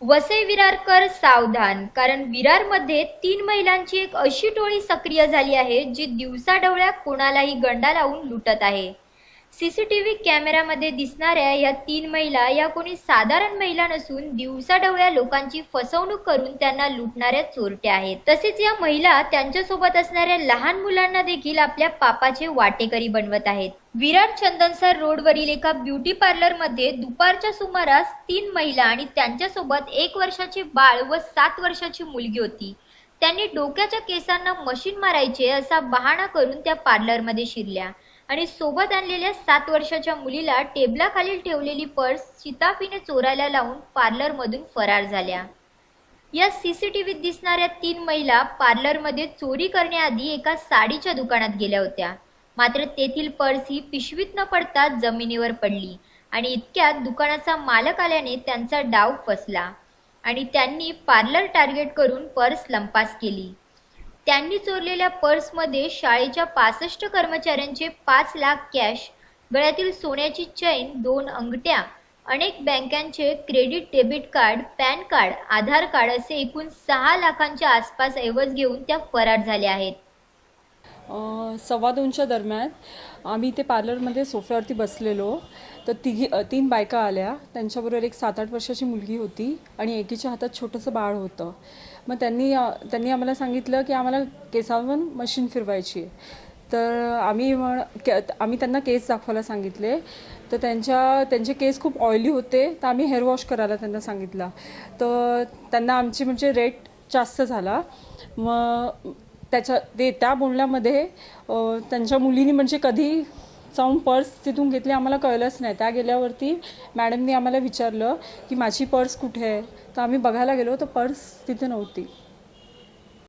वसई विरारकर सावधान, कारण विरारमध्ये 3 महिलांची एक अशी टोळी सक्रिय झाली आहे जी दिवसाढवळ्या कोणालाही गंडा लावून लुटत आहे. सीसीटीव्ही कॅमेऱ्यामध्ये दिसणाऱ्या या 3 महिला या कोणी साधारण महिला नसून दिवसाढवळ्या लोकांची फसवणूक करून त्यांना लुटणाऱ्या चोरट्या आहेत. तसेच या महिला त्यांच्यासोबत असणाऱ्या लहान मुलांना देखील आपल्या पापाचे वाटेकरी बनवत आहेत. विरार चंदनसर रोडवरील एका ब्युटी पार्लरमध्ये दुपारच्या सुमारास 3 महिला आणि त्यांच्यासोबत 1 वर्षाचे बाळ व 7 वर्षाची मुलगी होती. त्यांनी डोक्याच्या केसांना मशीन मारायचे असा बहाणा करून त्या पार्लरमध्ये शिरल्या आणि सोबत आणलेल्या 7 वर्षाच्या मुलीला टेबलाखाली ठेवलेली पर्स शिताफीने चोरायला लावून पार्लरमधून फरार झाल्या. या सीसीटीव्हीत दिसणाऱ्या 3 महिला पार्लरमध्ये चोरी करण्याआधी एका साडीच्या दुकानात गेल्या होत्या. मात्र तेथील पर्स ही पिशवीत न पडता जमिनीवर पडली आणि इतक्यात दुकानाचा मालक आल्याने त्यांचा डाव फसला आणि त्यांनी पार्लर टार्गेट करून पर्स लंपास केली. त्यांनी चोरलेल्या पर्समध्ये शाळेच्या 65 कर्मचाऱ्यांचे 5 लाख कॅश, गळ्यातील सोन्याची चैन, 2 अंगठ्या, अनेक बँकांचे credit debit card, PAN card, Aadhaar card असे एकूण 6 लाखांच्या आसपास ऐवज घेऊन त्या फरार झाल्या आहेत. 2:15च्या दरम्यान आम्ही ते पार्लरमध्ये सोफ्यावरती बसलेलो, तर 3 बायका आल्या. त्यांच्याबरोबर एक 7-8 वर्षाची मुलगी होती आणि एकीच्या हातात छोटंसं बाळ होतं. मग त्यांनी आम्हाला सांगितलं की आम्हाला केसांवर मशीन फिरवायची आहे. तर आम्ही त्यांना केस दाखवायला सांगितले. तर त्यांचे केस खूप ऑइली होते, तर आम्ही हेअर वॉश करायला त्यांना सांगितलं. तर त्यांना आमची म्हणजे रेट जास्त झाला. मग त्या बोलण्यामध्ये त्यांच्या मुलीने म्हणजे कधी जाऊन पर्स तिथून घेतली आम्हाला कळलंच नाही. त्या गेल्यावरती मॅडमनी आम्हाला विचारलं की माझी पर्स कुठे आहे. तर आम्ही बघायला गेलो तर पर्स तिथे नव्हती.